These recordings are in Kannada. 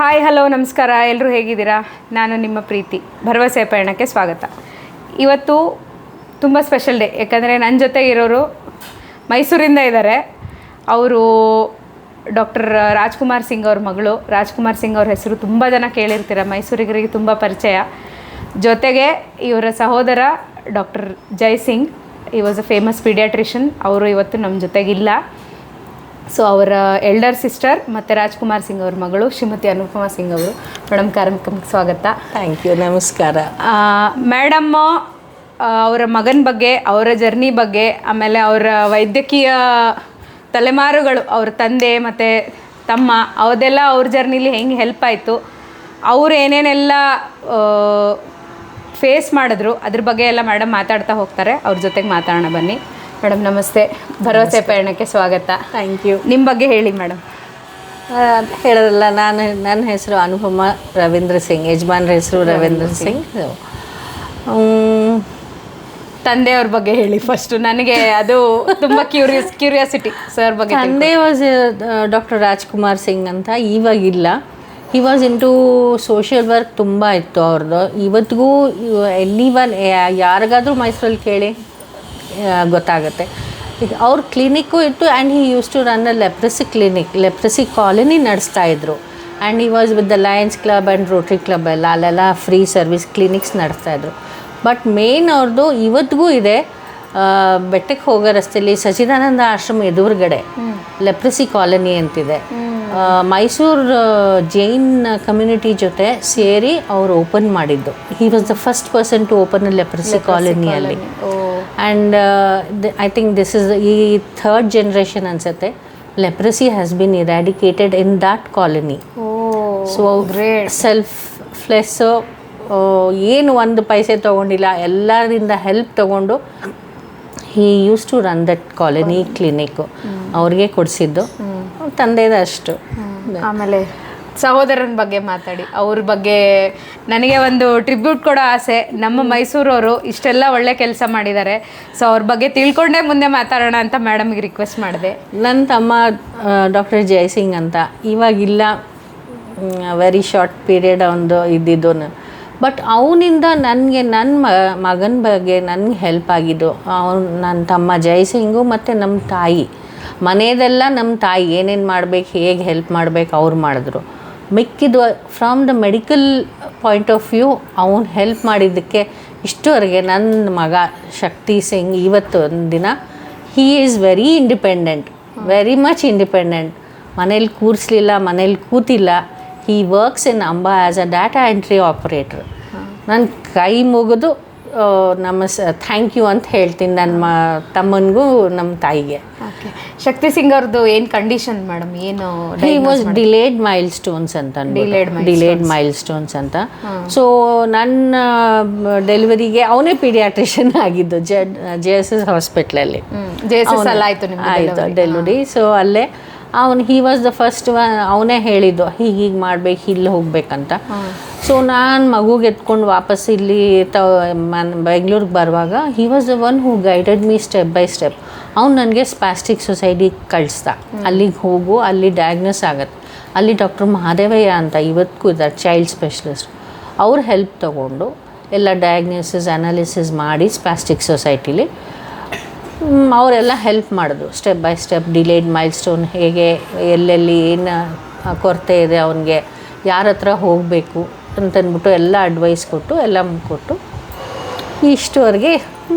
ಹಾಯ್ ಹಲೋ ನಮಸ್ಕಾರ, ಎಲ್ಲರೂ ಹೇಗಿದ್ದೀರಾ? ನಾನು ನಿಮ್ಮ ಪ್ರೀತಿ. ಭರವಸೆ ಪಯಣಕ್ಕೆ ಸ್ವಾಗತ. ಇವತ್ತು ತುಂಬ ಸ್ಪೆಷಲ್ ಡೇ, ಯಾಕಂದರೆ ನನ್ನ ಜೊತೆ ಇರೋರು ಮೈಸೂರಿಂದ ಇದ್ದಾರೆ. ಅವರು ಡಾಕ್ಟರ್ ರಾಜ್ಕುಮಾರ್ ಸಿಂಗ್ ಅವ್ರ ಮಗಳು. ರಾಜ್ಕುಮಾರ್ ಸಿಂಗ್ ಅವ್ರ ಹೆಸರು ತುಂಬ ಜನ ಕೇಳಿರ್ತೀರ, ಮೈಸೂರಿಗರಿಗೆ ತುಂಬ ಪರಿಚಯ. ಜೊತೆಗೆ ಇವರ ಸಹೋದರ ಡಾಕ್ಟರ್ ಜೈ ಸಿಂಗ್, ಈ ವಾಸ್ ಅ ಫೇಮಸ್ ಪೀಡಿಯಾಟ್ರಿಷನ್. ಅವರು ಇವತ್ತು ನಮ್ಮ ಜೊತೆಗಿಲ್ಲ. ಸೊ ಅವರ ಎಲ್ಡರ್ ಸಿಸ್ಟರ್ ಮತ್ತು ರಾಜ್ಕುಮಾರ್ ಸಿಂಗ್ ಅವ್ರ ಮಗಳು ಶ್ರೀಮತಿ ಅನುಪಮಾ ಸಿಂಗ್ ಅವರು. ಮೇಡಮ್, ಕಾರ್ಯಕ್ರಮಕ್ಕೆ ಸ್ವಾಗತ. Thank you. ನಮಸ್ಕಾರ. ಮೇಡಮ್ಮು ಅವರ ಮಗನ ಬಗ್ಗೆ, ಅವರ ಜರ್ನಿ ಬಗ್ಗೆ, ಆಮೇಲೆ ಅವರ ವೈದ್ಯಕೀಯ ತಲೆಮಾರುಗಳು, ಅವ್ರ ತಂದೆ ಮತ್ತು ತಮ್ಮ, ಅವದೆಲ್ಲ ಅವ್ರ ಜರ್ನಿಲಿ ಹೆಂಗೆ ಹೆಲ್ಪ್ ಆಯಿತು, ಅವರು ಏನೇನೆಲ್ಲ ಫೇಸ್ ಮಾಡಿದ್ರು, ಅದ್ರ ಬಗ್ಗೆ ಎಲ್ಲ ಮೇಡಮ್ ಮಾತಾಡ್ತಾ ಹೋಗ್ತಾರೆ. ಅವ್ರ ಜೊತೆಗೆ ಮಾತಾಡೋಣ ಬನ್ನಿ. ಮೇಡಮ್ ನಮಸ್ತೆ, ಭರವಸೆ ಪಯಣಕ್ಕೆ ಸ್ವಾಗತ. Thank you. ನಿಮ್ಮ ಬಗ್ಗೆ ಹೇಳಿ ಮೇಡಮ್. ಹೇಳೋದಲ್ಲ, ನನ್ನ ಹೆಸರು ಅನುಪಮಾ ರವೀಂದ್ರ ಸಿಂಗ್, ಯಜಮಾನ್ರ ಹೆಸರು ರವೀಂದ್ರ ಸಿಂಗ್. ತಂದೆಯವ್ರ ಬಗ್ಗೆ ಹೇಳಿ ಫಸ್ಟು. ನನಗೆ ಅದು ತುಂಬ ಕ್ಯೂರಿಯಾಸಿಟಿ ಸರ್ ಬಗ್ಗೆ. ತಂದೆ ವಾಸ್ ಡಾಕ್ಟರ್ ರಾಜ್ಕುಮಾರ್ ಸಿಂಗ್ ಅಂತ. ಇವಾಗಿಲ್ಲ. He was into social work ತುಂಬ ಇತ್ತು ಅವ್ರದ್ದು. ಇವತ್ತಿಗೂ ಯಾರಿಗಾದರೂ ಮೈಸೂರಲ್ಲಿ ಕೇಳಿ ಗೊತ್ತಾಗುತ್ತೆ. ಅವ್ರ ಕ್ಲಿನಿಕ್ಕು ಇತ್ತು. And he used to run a leprosy clinic, leprosy colony ನಡೆಸ್ತಾಯಿದ್ರು. And he was with the Lions club and rotary club ಅಲ್ಲೆಲ್ಲ ಫ್ರೀ ಸರ್ವಿಸ್ ಕ್ಲಿನಿಕ್ಸ್ ನಡೆಸ್ತಾಯಿದ್ರು. ಬಟ್ ಮೇನ್ ಅವ್ರದ್ದು ಇವತ್ತಿಗೂ ಇದೆ. ಬೆಟ್ಟಕ್ಕೆ ಹೋಗೋ ರಸ್ತೆಯಲ್ಲಿ ಸಚ್ಚಿದಾನಂದ ಆಶ್ರಮ ಎದುರುಗಡೆ ಲೆಪ್ರಸಿ ಕಾಲನಿ ಅಂತಿದೆ. ಮೈಸೂರು ಜೈನ್ ಕಮ್ಯುನಿಟಿ ಜೊತೆ ಸೇರಿ ಅವರು ಓಪನ್ ಮಾಡಿದ್ದು. He was the first person to open a leprosy ಕಾಲನಿಯಲ್ಲಿ. And I think this is ಈ ಥರ್ಡ್ ಜನ್ರೇಷನ್ ಅನಿಸುತ್ತೆ. Leprosy has been eradicated in that colony. So selfless, ಏನು ಒಂದು ಪೈಸೆ ತೊಗೊಂಡಿಲ್ಲ, ಎಲ್ಲರಿಂದ ಹೆಲ್ಪ್ ತೊಗೊಂಡು he used to run that colony clinic. ಅವ್ರಿಗೆ ಕೊಡಿಸಿದ್ದು ತಂದೆದ ಅಷ್ಟು. ಆಮೇಲೆ ಸಹೋದರನ ಬಗ್ಗೆ ಮಾತಾಡಿ. ಅವ್ರ ಬಗ್ಗೆ ನನಗೆ ಒಂದು ಟ್ರಿಬ್ಯೂಟ್ ಕೊಡೋ ಆಸೆ. ನಮ್ಮ ಮೈಸೂರವರು ಇಷ್ಟೆಲ್ಲ ಒಳ್ಳೆ ಕೆಲಸ ಮಾಡಿದ್ದಾರೆ. ಸೊ ಅವ್ರ ಬಗ್ಗೆ ತಿಳ್ಕೊಂಡೇ ಮುಂದೆ ಮಾತಾಡೋಣ ಅಂತ ಮೇಡಮ್ಗೆ ರಿಕ್ವೆಸ್ಟ್ ಮಾಡಿದೆ. ನನ್ನ ತಮ್ಮ ಡಾಕ್ಟರ್ ಜಯಸಿಂಗ್ ಅಂತ ಇವಾಗಿಲ್ಲ, ವೆರಿ ಶಾರ್ಟ್ ಪೀರಿಯಡ್ ಒಂದು ಇದ್ದಿದ್ದು. ಬಟ್ ಅವನಿಂದ ನನಗೆ ನನ್ನ ಮಗನ ಬಗ್ಗೆ ನನಗೆ ಹೆಲ್ಪ್ ಆಗಿದ್ದು ನನ್ನ ತಮ್ಮ ಜಯಸಿಂಗು ಮತ್ತು ನಮ್ಮ ತಾಯಿ. ಮನೆಯದೆಲ್ಲ ನಮ್ಮ ತಾಯಿ ಏನೇನು ಮಾಡಬೇಕು, ಹೇಗೆ ಹೆಲ್ಪ್ ಮಾಡಬೇಕು ಅವ್ರು ಮಾಡಿದ್ರು. ಮಿಕ್ಕಿದ್ದು from the medical point of view ಅವನು ಹೆಲ್ಪ್ ಮಾಡಿದ್ದಕ್ಕೆ ಇಷ್ಟುವರೆಗೆ ನನ್ನ ಮಗ ಶಕ್ತಿ ಸಿಂಗ್ ಇವತ್ತು ಒಂದು ದಿನ he is very independent, very much independent. ಮನೇಲಿ ಕೂರಿಸ್ಲಿಲ್ಲ, ಮನೇಲಿ ಕೂತಿಲ್ಲ. He works in Amba as a data entry operator. ನನ್ನ ಕೈ ಮುಗಿದು ಥ್ಯಾಂಕ್ ಯು ಅಂತ ಹೇಳ್ತೀನಿ ನನ್ನ ತಮ್ಮನಿಗೂ ನಮ್ಮ ತಾಯಿಗೆ. ಓಕೆ, ಶಕ್ತಿ ಸಿಂಗ್ ಅವ್ರದ್ದು ಏನು ಕಂಡೀಷನ್ ಮೇಡಮ್? ಏನು? ಹಿ ವಾಸ್ ಡಿಲೇಡ್ ಮೈಲ್ ಸ್ಟೋನ್ಸ್ ಅಂತ. ಡಿಲೇಡ್ ಮೈಲ್ ಸ್ಟೋನ್ಸ್ ಅಂತ. ಸೊ ನನ್ನ ಡೆಲಿವರಿಗೆ ಅವನೇ ಪೀಡಿಯಾಟ್ರಿಷನ್ ಆಗಿದ್ದು JSS ಹಾಸ್ಪಿಟ್ಲಲ್ಲಿ. ಆಯಿತು ಡೆಲಿವರಿ. ಸೊ ಅಲ್ಲೇ ಹಿ ವಾಸ್ ದ ಫಸ್ಟ್ ಒನ್. ಅವನೇ ಹೇಳಿದ್ದು ಹೀಗೆ ಮಾಡಬೇಕು, ಇಲ್ಲಿ ಹೋಗ್ಬೇಕಂತ. ಸೊ ನಾನು ಮಗುಗೆ ಎತ್ಕೊಂಡು ವಾಪಸ್ ಇಲ್ಲಿ ಬೆಂಗ್ಳೂರಿಗೆ ಬರುವಾಗ ಹಿ was the one who guided me step by step. ಅವ್ನು ನನಗೆ ಸ್ಪ್ಯಾಸ್ಟಿಕ್ ಸೊಸೈಟಿಗೆ ಕಳಿಸ್ದ. ಅಲ್ಲಿಗೆ ಹೋಗು, ಅಲ್ಲಿ ಡಯಾಗ್ನೋಸ್ ಆಗುತ್ತೆ. ಅಲ್ಲಿ ಡಾಕ್ಟರ್ ಮಹಾದೇವಯ್ಯ ಅಂತ ಇವತ್ತಿಗೂ ಇದ್ದಾರೆ, ಚೈಲ್ಡ್ ಸ್ಪೆಷಲಿಸ್ಟ್. ಅವ್ರ ಹೆಲ್ಪ್ ತೊಗೊಂಡು ಎಲ್ಲ ಡಯಾಗ್ನೋಸಿಸ್ ಅನಾಲಿಸಿಸ್ ಮಾಡಿ ಸ್ಪ್ಯಾಸ್ಟಿಕ್ ಸೊಸೈಟಿಲಿ ಅವರೆಲ್ಲ ಹೆಲ್ಪ್ ಮಾಡಿದ್ರು. ಸ್ಟೆಪ್ ಬೈ ಸ್ಟೆಪ್ ಡಿಲೇಡ್ ಮೈಲ್ ಸ್ಟೋನ್ ಹೇಗೆ, ಎಲ್ಲೆಲ್ಲಿ ಏನು ಕೊರತೆ ಇದೆ, ಅವನಿಗೆ ಯಾರ ಹತ್ರ ಹೋಗಬೇಕು ಅಂತಂದ್ಬಿಟ್ಟು ಎಲ್ಲ ಅಡ್ವೈಸ್ ಕೊಟ್ಟು ಎಲ್ಲ ಕೊಟ್ಟು ಇಷ್ಟುವರೆಗೆ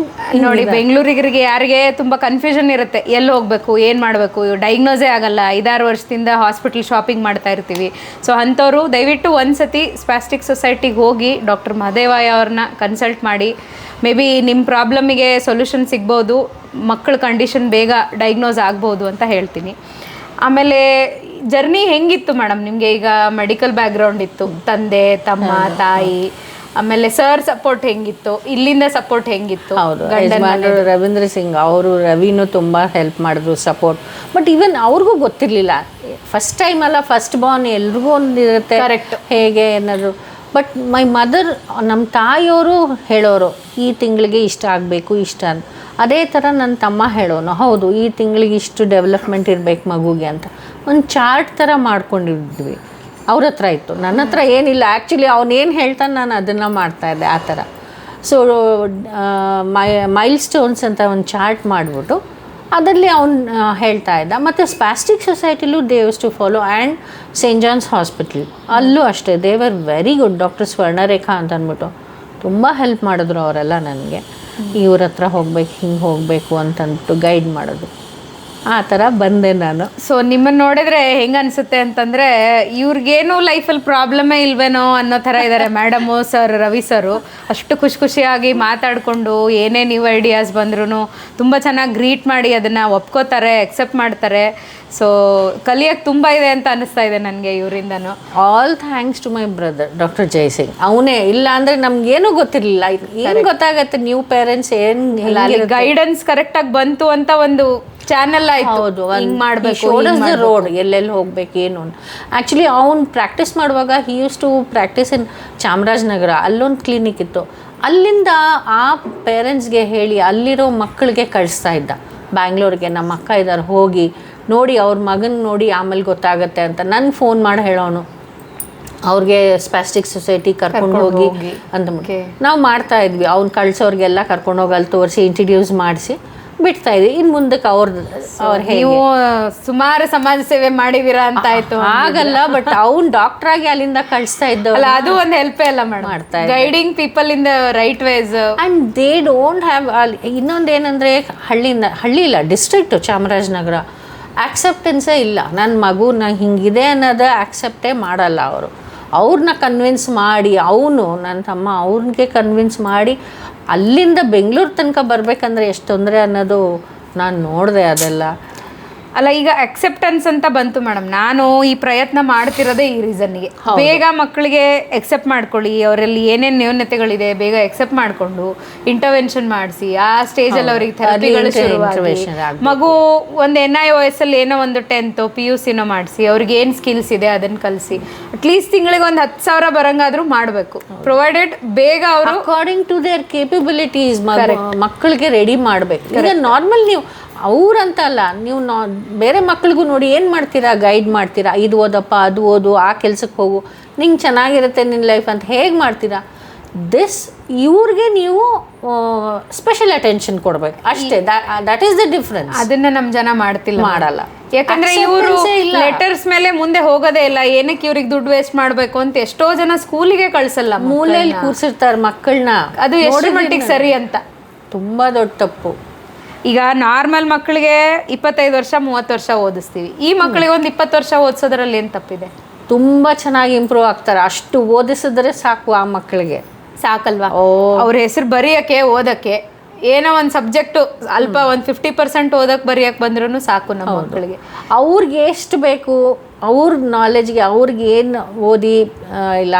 ನೋಡಿ. ಬೆಂಗಳೂರಿಗರಿಗೆ ಯಾರಿಗೆ ತುಂಬ ಕನ್ಫ್ಯೂಷನ್ ಇರುತ್ತೆ, ಎಲ್ಲಿ ಹೋಗಬೇಕು, ಏನು ಮಾಡಬೇಕು, ಡಯಾಗ್ನೋಸೇ ಆಗಲ್ಲ. 5-6 ವರ್ಷದಿಂದ ಹಾಸ್ಪಿಟಲ್ ಶಾಪಿಂಗ್ ಮಾಡ್ತಾ ಇರ್ತೀವಿ. ಸೊ ಅಂಥವ್ರು ದಯವಿಟ್ಟು ಒಂದು ಸತಿ ಸ್ಪ್ಯಾಸ್ಟಿಕ್ ಸೊಸೈಟಿಗೆ ಹೋಗಿ ಡಾಕ್ಟರ್ ಮಹದೇವಯ್ಯ ಅವ್ರನ್ನ ಕನ್ಸಲ್ಟ್ ಮಾಡಿ. ಮೇ ಬಿ ನಿಮ್ಮ ಪ್ರಾಬ್ಲಮಿಗೆ ಸೊಲ್ಯೂಷನ್ ಸಿಗ್ಬೋದು, ಮಕ್ಕಳ ಕಂಡೀಷನ್ ಬೇಗ ಡಯಾಗ್ನೋಸ್ ಆಗ್ಬೋದು ಅಂತ ಹೇಳ್ತೀನಿ. ಆಮೇಲೆ ಜರ್ನಿ ಹೆಂಗಿತ್ತು ಮೇಡಮ್ ನಿಮಗೆ? ಈಗ ಮೆಡಿಕಲ್ ಬ್ಯಾಕ್ಗ್ರೌಂಡ್ ಇತ್ತು, ತಂದೆ ತಮ್ಮ ತಾಯಿ, ಆಮೇಲೆ ಸರ್ ಸಪೋರ್ಟ್ ಹೆಂಗಿತ್ತು, ಇಲ್ಲಿಂದ ಸಪೋರ್ಟ್ ಹೆಂಗಿತ್ತು? ಹೌದು, ರವೀಂದ್ರ ಸಿಂಗ್ ಅವರು ರವಿನೂ ತುಂಬ ಹೆಲ್ಪ್ ಮಾಡಿದ್ರು, ಸಪೋರ್ಟ್. ಬಟ್ ಈವನ್ ಅವ್ರಿಗೂ ಗೊತ್ತಿರಲಿಲ್ಲ. ಫಸ್ಟ್ ಟೈಮ್ ಅಲ್ಲ, ಫಸ್ಟ್ ಬಾರ್ನ್ ಎಲ್ರಿಗೂ ಒಂದಿರುತ್ತೆ ಕರೆಕ್ಟ್ ಹೇಗೆ ಏನಾದ್ರು. ಬಟ್ ಮೈ ಮದರ್, ನಮ್ಮ ತಾಯಿಯವರು ಹೇಳೋರು ಈ ತಿಂಗಳಿಗೆ ಇಷ್ಟ ಆಗಬೇಕು ಇಷ್ಟ ಅಂತ. ಅದೇ ಥರ ನನ್ನ ತಮ್ಮ ಹೇಳೋನು, ಹೌದು ಈ ತಿಂಗಳಿಗೆ ಇಷ್ಟು ಡೆವಲಪ್ಮೆಂಟ್ ಇರಬೇಕು ಮಗುಗೆ ಅಂತ ಒಂದು ಚಾರ್ಟ್ ಥರ ಮಾಡ್ಕೊಂಡಿದ್ವಿ. ಅವ್ರ ಹತ್ರ ಇತ್ತು, ನನ್ನ ಹತ್ರ ಏನಿಲ್ಲ. ಆ್ಯಕ್ಚುಲಿ ಅವನೇನು ಹೇಳ್ತಾನೆ ನಾನು ಅದನ್ನು ಮಾಡ್ತಾಯಿದ್ದೆ ಆ ಥರ. ಸೊ ಮೈಲ್ ಸ್ಟೋನ್ಸ್ ಅಂತ ಒಂದು ಚಾರ್ಟ್ ಮಾಡಿಬಿಟ್ಟು ಅದರಲ್ಲಿ ಅವ್ನು ಹೇಳ್ತಾ ಇದ್ದ. ಮತ್ತು ಸ್ಪಾಸ್ಟಿಕ್ ಸೊಸೈಟಿಲೂ they used to follow, and Saint John's hospital ಅಲ್ಲೂ ಅಷ್ಟೇ they were very good. Doctor Swarnarekha ಅಂತ ಅಂದ್ಬಿಟ್ಟು ತುಂಬ ಹೆಲ್ಪ್ ಮಾಡಿದ್ರು ಅವರೆಲ್ಲ ನನಗೆ. ಇವ್ರ ಹತ್ರ ಹೋಗ್ಬೇಕು, ಹಿಂಗೆ ಹೋಗಬೇಕು ಅಂತಂದ್ಬಿಟ್ಟು ಗೈಡ್ ಮಾಡೋದು. ಆ ಥರ ಬಂದೆ ನಾನು. ಸೊ ನಿಮ್ಮನ್ನು ನೋಡಿದ್ರೆ ಹೆಂಗೆ ಅನಿಸುತ್ತೆ ಅಂತಂದರೆ ಇವ್ರಿಗೇನು ಲೈಫಲ್ಲಿ ಪ್ರಾಬ್ಲಮೇ ಇಲ್ವೇನೋ ಅನ್ನೋ ಥರ ಇದ್ದಾರೆ ಮೇಡಮು, ಸರ್, ರವಿ ಸರು. ಅಷ್ಟು ಖುಷಿಯಾಗಿ ಮಾತಾಡಿಕೊಂಡು ಏನೇ ನ್ಯೂ ಐಡಿಯಾಸ್ ಬಂದ್ರೂ ತುಂಬ ಚೆನ್ನಾಗಿ ಗ್ರೀಟ್ ಮಾಡಿ ಅದನ್ನು ಒಪ್ಕೋತಾರೆ, ಎಕ್ಸೆಪ್ಟ್ ಮಾಡ್ತಾರೆ. ಸೊ ಕಲಿಯೋಕ್ಕೆ ತುಂಬ ಇದೆ ಅಂತ ಅನ್ನಿಸ್ತಾ ಇದೆ ನನಗೆ ಇವರಿಂದನೂ. All thanks to my brother doctor Jayasingh. ಅವನೇ ಇಲ್ಲ ಅಂದರೆ ನಮ್ಗೇನೂ ಗೊತ್ತಿರಲಿಲ್ಲ. ಏನು ಗೊತ್ತಾಗತ್ತೆ ನ್ಯೂ ಪೇರೆಂಟ್ಸ್ ಏನು ಗೈಡೆನ್ಸ್ ಕರೆಕ್ಟಾಗಿ ಬಂತು ಅಂತ ಒಂದು ಚಾನೆಲ್ ಆಯಿತು. ಹೌದು, ಮಾಡಬೇಕು ರೋಡ್ ಎಲ್ಲೆಲ್ಲಿ ಹೋಗ್ಬೇಕು ಏನು. ಆ್ಯಕ್ಚುಲಿ ಅವ್ನು ಪ್ರಾಕ್ಟೀಸ್ ಮಾಡುವಾಗ he used to practice in Chamarajanagar. ಅಲ್ಲೊಂದು ಕ್ಲಿನಿಕ್ ಇತ್ತು. ಅಲ್ಲಿಂದ ಆ ಪೇರೆಂಟ್ಸ್ಗೆ ಹೇಳಿ ಅಲ್ಲಿರೋ ಮಕ್ಕಳಿಗೆ ಕಳಿಸ್ತಾ ಇದ್ದ ಬ್ಯಾಂಗ್ಳೂರಿಗೆ. ನಮ್ಮ ಅಕ್ಕ ಇದ್ದಾರೆ, ಹೋಗಿ ನೋಡಿ ಅವ್ರ ಮಗನ ನೋಡಿ ಆಮೇಲೆ ಗೊತ್ತಾಗತ್ತೆ ಅಂತ ನನಗೆ ಫೋನ್ ಮಾಡಿ ಹೇಳೋನು. ಅವ್ರಿಗೆ ಸ್ಪಾಸ್ಟಿಕ್ ಸೊಸೈಟಿ ಕರ್ಕೊಂಡು ಹೋಗಿ ಅಂತ ನಾವು ಮಾಡ್ತಾ ಇದ್ವಿ. ಅವ್ನು ಕಳ್ಸೋರಿಗೆಲ್ಲ ಕರ್ಕೊಂಡೋಗಿ ಅಲ್ಲಿ ತೋರಿಸಿ ಇಂಟ್ರಡ್ಯೂಸ್ ಮಾಡಿಸಿ ಬಿಡ್ತಾ ಇದ್ವಿ. ಇನ್ನು ಮುಂದಕ್ಕೆ ನೀವು ಸುಮಾರು ಸಮಾಜ ಸೇವೆ ಮಾಡಿದೀರಾ ಅಂತ ಆಯ್ತು. ಆಗಲ್ಲ, ಬಟ್ ಅವ್ನು ಡಾಕ್ಟರ್ ಆಗಿ ಅಲ್ಲಿಂದ ಕಳಿಸ್ತಾ ಇದ್ದಲ್ಲ, ಅದು ಒಂದು ಹೆಲ್ಪೇ ಅಲ್ಲ ಮಾಡ್ತಾ guiding people in the right ways. And they don't have. ಇನ್ನೊಂದೇನೆಂದರೆ ಹಳ್ಳಿ ಇಲ್ಲ, ಡಿಸ್ಟ್ರಿಕ್ಟು ಚಾಮರಾಜನಗರ, ಆಕ್ಸೆಪ್ಟೆನ್ಸೇ ಇಲ್ಲ. ನನ್ನ ಮಗುನ ಹಿಂಗಿದೆ ಅನ್ನೋದು ಆಕ್ಸೆಪ್ಟೇ ಮಾಡಲ್ಲ ಅವರು. ಅವ್ರನ್ನ ಕನ್ವಿನ್ಸ್ ಮಾಡಿ, ನನ್ನ ತಮ್ಮ ಅವ್ರಿಗೆ ಕನ್ವಿನ್ಸ್ ಮಾಡಿ ಅಲ್ಲಿಂದ ಬೆಂಗಳೂರು ತನಕ ಬರಬೇಕಂದ್ರೆ ಎಷ್ಟು ತೊಂದರೆ ಅನ್ನೋದು ನಾನು ನೋಡಿದೆ ಅದೆಲ್ಲ. ಅಲ್ಲ, ಈಗ ಅಕ್ಸೆಪ್ಟೆನ್ಸ್ ಅಂತ ಬಂತು ಮೇಡಮ್. ನಾನು ಈ ಪ್ರಯತ್ನ ಮಾಡ್ತಿರೋದೇ ಈ ರೀಸನ್ನಿಗೆ. ಬೇಗ ಮಕ್ಕಳಿಗೆ ಎಕ್ಸೆಪ್ಟ್ ಮಾಡ್ಕೊಳ್ಳಿ, ಅವರಲ್ಲಿ ಏನೇನು ನ್ಯೂನತೆಗಳಿದೆ ಬೇಗ ಎಕ್ಸೆಪ್ಟ್ ಮಾಡಿಕೊಂಡು ಇಂಟರ್ವೆನ್ಷನ್ ಮಾಡಿಸಿ ಆ ಸ್ಟೇಜಲ್ಲಿ ಅವ್ರಿಗೆ ಥೆರಪಿಗಳು ಶುರುವಾಗಿ, ಮಗು ಒಂದು NIOS ಅಲ್ಲಿ ಏನೋ ಒಂದು 10th PUC ಮಾಡಿಸಿ ಅವ್ರಿಗೆ ಏನು ಸ್ಕಿಲ್ಸ್ ಇದೆ ಅದನ್ನು ಕಲಿಸಿ ಅಟ್ಲೀಸ್ಟ್ ತಿಂಗಳಿಗೆ ಒಂದು 10,000 ಬರಂಗಾದ್ರೂ ಮಾಡಬೇಕು. ಪ್ರೊವೈಡೆಡ್ ಬೇಗ ಅವರು ಅಕಾರ್ಡಿಂಗ್ ಟು ದೇರ್ ಕೇಪಬಿಲಿಟೀಸ್ ಮಕ್ಕಳಿಗೆ ರೆಡಿ ಮಾಡಬೇಕು. ಈಗ ನಾರ್ಮಲ್ ನೀವು ಅವ್ರಂತ ಅಲ್ಲ, ನೀವು ಬೇರೆ ಮಕ್ಳಿಗೂ ನೋಡಿ ಏನು ಮಾಡ್ತೀರಾ, ಗೈಡ್ ಮಾಡ್ತೀರಾ, ಇದು ಓದಪ್ಪ, ಅದು ಓದು, ಆ ಕೆಲ್ಸಕ್ಕೆ ಹೋಗು, ನಿಂಗೆ ಚೆನ್ನಾಗಿರುತ್ತೆ ನಿನ್ನ ಲೈಫ್ ಅಂತ ಹೇಗೆ ಮಾಡ್ತೀರಾ. ಇವ್ರಿಗೆ ನೀವು ಸ್ಪೆಷಲ್ ಅಟೆನ್ಷನ್ ಕೊಡ್ಬೇಕು ಅಷ್ಟೇ. That is the difference. ಅದನ್ನ ನಮ್ಮ ಜನ ಮಾಡಲ್ಲ. ಯಾಕಂದ್ರೆ ಇವರು ಲೆಟರ್ಸ್ ಮೇಲೆ ಮುಂದೆ ಹೋಗೋದೇ ಇಲ್ಲ. ಏನಕ್ಕೆ ಇವ್ರಿಗೆ ದುಡ್ಡು ವೇಸ್ಟ್ ಮಾಡಬೇಕು ಅಂತ ಎಷ್ಟೋ ಜನ ಸ್ಕೂಲಿಗೆ ಕಳ್ಸಲ್ಲ, ಮೂಲೆಯಲ್ಲಿ ಕೂರ್ಸಿರ್ತಾರೆ ಮಕ್ಕಳನ್ನ. ಅದು ಎಷ್ಟು ಮಟ್ಟಿಗೆ ಸರಿ ಅಂತ ತುಂಬ ದೊಡ್ಡ ತಪ್ಪು. ಈಗ ನಾರ್ಮಲ್ ಮಕ್ಕಳಿಗೆ 25 ವರ್ಷ 30 ವರ್ಷ ಓದಿಸ್ತೀವಿ. ಈ ಮಕ್ಕಳಿಗೆ ಒಂದು 20 ವರ್ಷ ಓದಿಸೋದ್ರಲ್ಲಿ ಏನು ತಪ್ಪಿದೆ? ತುಂಬ ಚೆನ್ನಾಗಿ ಇಂಪ್ರೂವ್ ಆಗ್ತಾರೆ. ಅಷ್ಟು ಓದಿಸಿದ್ರೆ ಸಾಕು ಆ ಮಕ್ಕಳಿಗೆ. ಸಾಕಲ್ವಾ? ಅವ್ರ ಹೆಸರು ಬರೆಯೋಕ್ಕೆ ಓದೋಕ್ಕೆ ಏನೋ ಒಂದು ಸಬ್ಜೆಕ್ಟು ಅಲ್ಪ ಒಂದು 50% ಓದೋಕ್ಕೆ ಬರೆಯೋಕ್ಕೆ ಬಂದ್ರೂ ಸಾಕು ನಮ್ಮ ಮಕ್ಕಳಿಗೆ. ಅವ್ರಿಗೆ ಎಷ್ಟು ಬೇಕು, ಅವ್ರ ನಾಲೆಜ್ಗೆ ಅವ್ರಿಗೆ ಏನು ಓದಿ ಇಲ್ಲ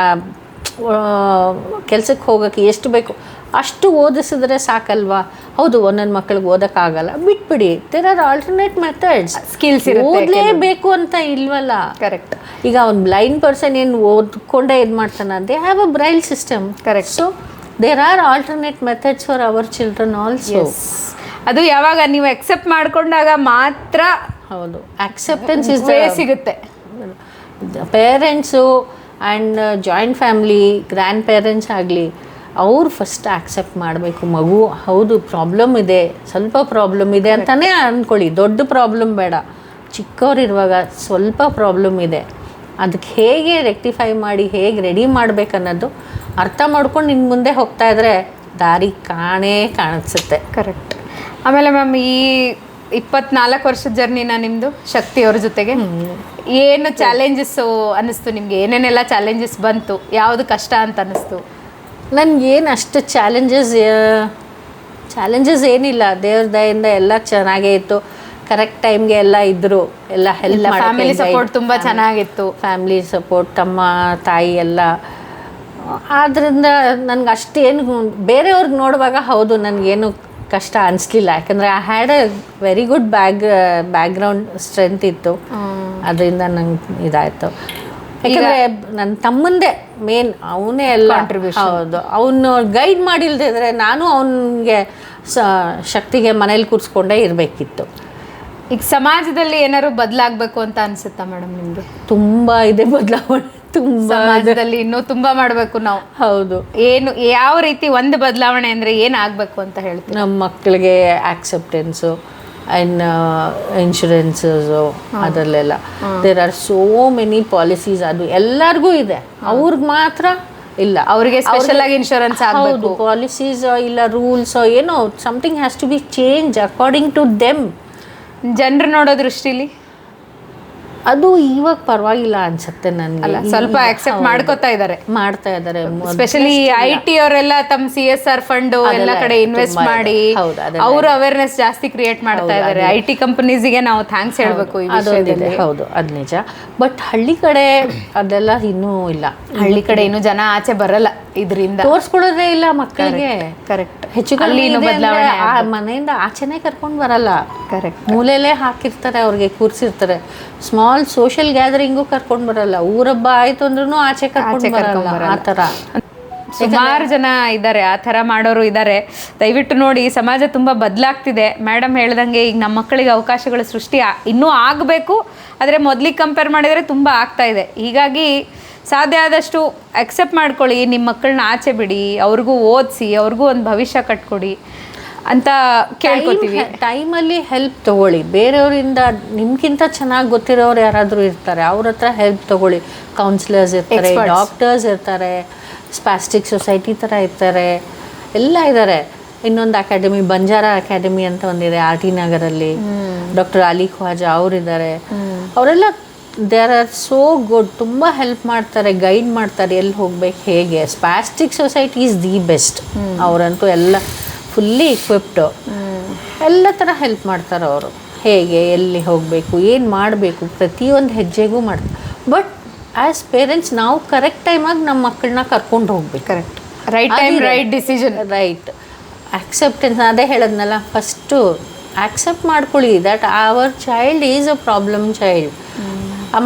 ಕೆಲ್ಸಕ್ಕೆ ಹೋಗೋಕ್ಕೆ ಎಷ್ಟು ಬೇಕು ಅಷ್ಟು ಓದಿಸಿದ್ರೆ ಸಾಕಲ್ವಾ? ಹೌದು, ಒಂದೊಂದು ಮಕ್ಕಳಿಗೆ ಓದೋಕ್ಕಾಗಲ್ಲ, ಬಿಟ್ಬಿಡಿ. There are alternate methods. Skills ಓದಲೇಬೇಕು ಅಂತ ಇಲ್ವಲ್ಲ. ಕರೆಕ್ಟ್. ಈಗ ಒಂದು ಬ್ಲೈಂಡ್ ಪರ್ಸನ್ ಏನು ಓದ್ಕೊಂಡೇ ಇದು ಮಾಡ್ತಾನೆ, they have a braille system. Correct. So there are alternate methods for our children also. ಅದು ಯಾವಾಗ ನೀವು ಅಕ್ಸೆಪ್ಟ್ ಮಾಡ್ಕೊಂಡಾಗ ಮಾತ್ರ. ಹೌದು, ಅಕ್ಸೆಪ್ಟೆನ್ಸ್ ಇಸ್ ಸಿಗುತ್ತೆ. Parents and joint family, grandparents ಆಗಲಿ, ಅವ್ರು ಫಸ್ಟ್ ಆಕ್ಸೆಪ್ಟ್ ಮಾಡಬೇಕು. ಮಗು ಹೌದು ಪ್ರಾಬ್ಲಮ್ ಇದೆ, ಸ್ವಲ್ಪ ಪ್ರಾಬ್ಲಮ್ ಇದೆ ಅಂತಲೇ ಅಂದ್ಕೊಳ್ಳಿ, ದೊಡ್ಡ ಪ್ರಾಬ್ಲಮ್ ಬೇಡ. ಚಿಕ್ಕವರಿರುವಾಗ ಸ್ವಲ್ಪ ಪ್ರಾಬ್ಲಮ್ ಇದೆ, ಅದಕ್ಕೆ ಹೇಗೆ ರೆಕ್ಟಿಫೈ ಮಾಡಿ ಹೇಗೆ ರೆಡಿ ಮಾಡಬೇಕನ್ನೋದು ಅರ್ಥ ಮಾಡ್ಕೊಂಡು ಇನ್ನು ಮುಂದೆ ಹೋಗ್ತಾ ಇದ್ರೆ ದಾರಿ ಕಾಣಿಸುತ್ತೆ. ಕರೆಕ್ಟ್. ಆಮೇಲೆ ಮ್ಯಾಮ್, ಈ 24 ವರ್ಷದ ಜರ್ನಿನ ನಿಮ್ಮದು ಶಕ್ತಿಯವ್ರ ಜೊತೆಗೆ ಏನು ಚಾಲೆಂಜಸ್ಸು ಅನ್ನಿಸ್ತು ನಿಮಗೆ? ಏನೇನೆಲ್ಲ ಚಾಲೆಂಜಸ್ ಬಂತು? ಯಾವುದು ಕಷ್ಟ ಅಂತ ಅನ್ನಿಸ್ತು? ನನಗೇನು ಅಷ್ಟು ಚಾಲೆಂಜಸ್ ಏನಿಲ್ಲ. ದೇವ್ರ ದಯಿಂದ ಎಲ್ಲ ಚೆನ್ನಾಗೇ ಇತ್ತು. ಕರೆಕ್ಟ್ ಟೈಮ್ಗೆ ಎಲ್ಲ ಇದ್ದರು, ಎಲ್ಲ ಹೆಲ್ಪ್. ಫ್ಯಾಮಿಲಿ ಸಪೋರ್ಟ್ ತುಂಬ ಚೆನ್ನಾಗಿತ್ತು. ಫ್ಯಾಮಿಲಿ ಸಪೋರ್ಟ್, ತಮ್ಮ ತಾಯಿ ಎಲ್ಲ. ಆದ್ದರಿಂದ ನನಗೆ ಅಷ್ಟೇನು ಬೇರೆಯವ್ರಿಗೆ ನೋಡುವಾಗ ಹೌದು ನನಗೇನು ಕಷ್ಟ ಅನಿಸ್ಲಿಲ್ಲ. ಯಾಕಂದರೆ I had a very good background strength ಇತ್ತು. ಅದರಿಂದ ನಂಗೆ ಇದಾಯಿತು. ಯಾಕಂದರೆ ನನ್ನ ತಮ್ಮಂದೇ ಮೇನ್, ಅವನೇ ಎಲ್ಲ ಕಾಂಟ್ರಿಬ್ಯೂಷನ್. ಹೌದು, ಅವನು ಗೈಡ್ ಮಾಡಿಲ್ದಿದ್ರೆ ನಾನು ಅವನಿಗೆ ಶಕ್ತಿಗೆ ಮನೇಲಿ ಕೂರಿಸ್ಕೊಂಡೇ ಇರಬೇಕಿತ್ತು. ಈಗ ಸಮಾಜದಲ್ಲಿ ಏನಾದ್ರು ಬದಲಾಗಬೇಕು ಅಂತ ಅನ್ಸುತ್ತಾ ಮೇಡಮ್ ನಿಮ್ಗೆ? ತುಂಬಾ ಇದೆ ಬದಲಾವಣೆ, ತುಂಬಾ ಸಮಾಜದಲ್ಲಿ ಇನ್ನೂ ತುಂಬಾ ಮಾಡಬೇಕು ನಾವು. ಹೌದು. ಏನು ಯಾವ ರೀತಿ ಒಂದು ಬದಲಾವಣೆ ಅಂದ್ರೆ ಏನಾಗಬೇಕು ಅಂತ ಹೇಳ್ತೀವಿ? ನಮ್ಮ ಮಕ್ಕಳಿಗೆ ಆಕ್ಸೆಪ್ಟೆನ್ಸು ಆ್ಯಂಡ್ ಇನ್ಶೂರೆನ್ಸು ಅದರಲ್ಲೆಲ್ಲ there are so many policies. ಅದು ಎಲ್ಲರಿಗೂ ಇದೆ, ಅವ್ರಿಗೆ ಮಾತ್ರ ಇಲ್ಲ. ಅವರಿಗೆ ಸ್ಪೆಷಲ್ ಆಗಿ ಇನ್ಶೂರೆನ್ಸ್ ಹೌದು, ಪಾಲಿಸೀಸ್ ಇಲ್ಲ ರೂಲ್ಸ್ ಏನೋ something has to be change according to them. ಜನರು ನೋಡೋ ದೃಷ್ಟಿಲಿ ಅದು ಇವಾಗ ಪರವಾಗಿಲ್ಲ ಅನ್ಸುತ್ತೆ ನನಗೆ. ಸ್ವಲ್ಪ ಆಕ್ಸೆಪ್ಟ್ ಮಾಡ್ಕೋತಾ ಇದ್ದಾರೆ, ಮಾಡ್ತಾ ಇದ್ದಾರೆ. ಸ್ಪೆಷಲಿ IT ಅವರೆಲ್ಲ ತಮ್ಮ CSR ಫಂಡ್ ಎಲ್ಲ ಕಡೆ ಇನ್ವೆಸ್ಟ್ ಮಾಡಿ ಅವರು ಅವೇರ್ನೆಸ್ ಜಾಸ್ತಿ ಕ್ರಿಯೇಟ್ ಮಾಡ್ತಾ ಇದ್ದಾರೆ. IT ಕಂಪನೀಸ್ಗೆ ನಾವು ಥ್ಯಾಂಕ್ಸ್ ಹೇಳ್ಬೇಕು ಈ ವಿಷಯದಲ್ಲಿ. ಹೌದು, ಅದು ನಿಜ. ಬಟ್ ಹಳ್ಳಿ ಕಡೆ ಅದೆಲ್ಲ ಇನ್ನೂ ಇಲ್ಲ. ಹಳ್ಳಿ ಕಡೆ ಇನ್ನೂ ಜನ ಆಚೆ ಬರಲ್ಲ, ಇದರಿಂದ ತೋರ್ಸ್ಕೊಳ್ಳೋದೇ ಇಲ್ಲ ಮಕ್ಕಳಿಗೆ. ಕರೆಕ್ಟ್. ಹೆಚ್ಚು ಕಮ್ಮಿ ಬದಲಾವಣೆ. ಮನೆಯಿಂದ ಆಚೆನೆ ಕರ್ಕೊಂಡು ಬರಲ್ಲ. ಕರೆಕ್ಟ್. ಮೂಲೆಯಲ್ಲೇ ಹಾಕಿರ್ತಾರೆ, ಅವ್ರಿಗೆ ಕೂರ್ಸಿರ್ತಾರೆ. ಸ್ಮಾಲ್ ಸೋಷಿಯಲ್ ಗ್ಯಾದರಿಂಗು ಕರ್ಕೊಂಡು ಬರಲ್ಲ. ಊರಬ್ಬ ಆಯ್ತು ಅಂದ್ರೂ ಆಚೆ ಕರ್ಕೊಂಡು ಬರಲ್ಲ. ಆ ಥರ ಸುಮಾರು ಜನ ಇದ್ದಾರೆ, ಆ ಥರ ಮಾಡೋರು ಇದ್ದಾರೆ. ದಯವಿಟ್ಟು ನೋಡಿ, ಸಮಾಜ ತುಂಬ ಬದಲಾಗ್ತಿದೆ. ಮೇಡಮ್ ಹೇಳ್ದಂಗೆ ಈಗ ನಮ್ಮ ಮಕ್ಕಳಿಗೆ ಅವಕಾಶಗಳು ಸೃಷ್ಟಿ ಇನ್ನೂ ಆಗಬೇಕು, ಆದರೆ ಮೊದಲಿಗೆ ಕಂಪೇರ್ ಮಾಡಿದರೆ ತುಂಬ ಆಗ್ತಾ ಇದೆ. ಹೀಗಾಗಿ ಸಾಧ್ಯ ಆದಷ್ಟು ಅಕ್ಸೆಪ್ಟ್ ಮಾಡ್ಕೊಳ್ಳಿ, ನಿಮ್ಮ ಮಕ್ಕಳನ್ನ ಆಚೆ ಬಿಡಿ, ಅವ್ರಿಗೂ ಓದಿಸಿ, ಅವ್ರಿಗೂ ಒಂದು ಭವಿಷ್ಯ ಕಟ್ಕೊಡಿ ಅಂತ ಕೇಳ್ಕೊತೀವಿ. ಟೈಮಲ್ಲಿ ಹೆಲ್ಪ್ ತಗೊಳ್ಳಿ. ಬೇರೆಯವರಿಂದ ನಿಮ್ಗಿಂತ ಚೆನ್ನಾಗಿ ಗೊತ್ತಿರೋರು ಯಾರಾದರೂ ಇರ್ತಾರೆ, ಅವ್ರ ಹತ್ರ ಹೆಲ್ಪ್ ತಗೊಳ್ಳಿ. ಕೌನ್ಸಿಲರ್ಸ್ ಇರ್ತಾರೆ, ಡಾಕ್ಟರ್ಸ್ ಇರ್ತಾರೆ, ಸ್ಪಾಸ್ಟಿಕ್ ಸೊಸೈಟಿ ಥರ ಇರ್ತಾರೆ, ಎಲ್ಲ ಇದ್ದಾರೆ. ಇನ್ನೊಂದು ಅಕಾಡೆಮಿ, ಬಂಜಾರ ಅಕಾಡೆಮಿ ಅಂತ ಒಂದಿದೆ RT ನಗರಲ್ಲಿ. ಡಾಕ್ಟರ್ ಅಲಿ ಖ್ವಾಜಾ ಅವರಿದ್ದಾರೆ. ಅವರೆಲ್ಲ ದೇ ಆರ್ ಸೋ ಗುಡ್. ತುಂಬ ಹೆಲ್ಪ್ ಮಾಡ್ತಾರೆ, ಗೈಡ್ ಮಾಡ್ತಾರೆ, ಎಲ್ಲಿ ಹೋಗ್ಬೇಕು, ಹೇಗೆ. ಸ್ಪಾಸ್ಟಿಕ್ ಸೊಸೈಟಿ ಈಸ್ ದಿ ಬೆಸ್ಟ್. ಅವರಂತೂ ಎಲ್ಲ ಫುಲ್ಲಿ ಇಕ್ವಿಪ್ಡು, ಎಲ್ಲ ಥರ ಹೆಲ್ಪ್ ಮಾಡ್ತಾರೆ ಅವರು. ಹೇಗೆ, ಎಲ್ಲಿ ಹೋಗಬೇಕು, ಏನು ಮಾಡಬೇಕು, ಪ್ರತಿಯೊಂದು ಹೆಜ್ಜೆಗೂ ಮಾಡ್ತಾರೆ. ಬಟ್ ಆ್ಯಸ್ ಪೇರೆಂಟ್ಸ್ ನಾವು ಕರೆಕ್ಟ್ ಟೈಮಾಗಿ ನಮ್ಮ ಮಕ್ಕಳನ್ನ ಕರ್ಕೊಂಡು ಹೋಗ್ಬೇಕು. Correct. Right time right decision. Right. Acceptance, ಅದೇ ಹೇಳೋದ್ನಲ್ಲ, ಫಸ್ಟು ಆಕ್ಸೆಪ್ಟ್ ಮಾಡ್ಕೊಳ್ಳಿ that our child is a problem child.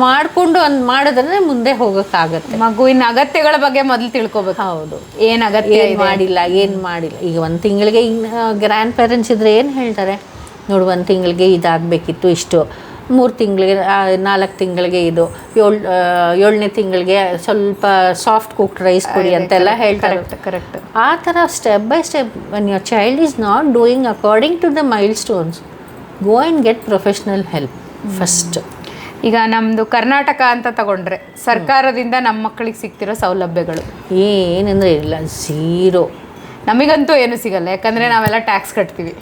ಮಾಡಿಕೊಂಡು ಒಂದು ಮಾಡಿದ್ರೆ ಮುಂದೆ ಹೋಗೋಕ್ಕಾಗತ್ತೆ. ಮಗುವಿನ ಅಗತ್ಯಗಳ ಬಗ್ಗೆ ಮೊದಲು ತಿಳ್ಕೊಬೇಕು. ಹೌದು, ಏನು ಅಗತ್ಯ ಮಾಡಿಲ್ಲ. ಈಗ ಒಂದು ತಿಂಗಳಿಗೆ ಗ್ರ್ಯಾಂಡ್ ಪೇರೆಂಟ್ಸ್ ಇದ್ರೆ ಏನು ಹೇಳ್ತಾರೆ, ನೋಡು 1 ತಿಂಗಳಿಗೆ ಇದಾಗಬೇಕಿತ್ತು ಇಷ್ಟು, 3 ತಿಂಗಳಿಗೆ 4 ತಿಂಗಳಿಗೆ ಇದು, 7ನೇ ತಿಂಗಳಿಗೆ ಸ್ವಲ್ಪ ಸಾಫ್ಟ್ ಕುಕ್ಡ್ ರೈಸ್ ಕೊಡಿ ಅಂತೆಲ್ಲ ಹೇಳ್ತಾರೆ. ಕರೆಕ್ಟ್. ಆ ಥರ step by step. When your child is not doing according to the milestones, go and get professional help first. ಈಗ ನಮ್ಮದು ಕರ್ನಾಟಕ ಅಂತ ತಗೊಂಡ್ರೆ ಸರ್ಕಾರದಿಂದ ನಮ್ಮ ಮಕ್ಕಳಿಗೆ ಸಿಗ್ತಿರೋ ಸೌಲಭ್ಯಗಳು ಏನಂದರೆ ಇಲ್ಲ, ಝೀರೋ. ನಮಗಂತೂ ಏನು ಸಿಗಲ್ಲ, ಯಾಕಂದರೆ ನಾವೆಲ್ಲ ಟ್ಯಾಕ್ಸ್ ಕಟ್ತೀವಿ.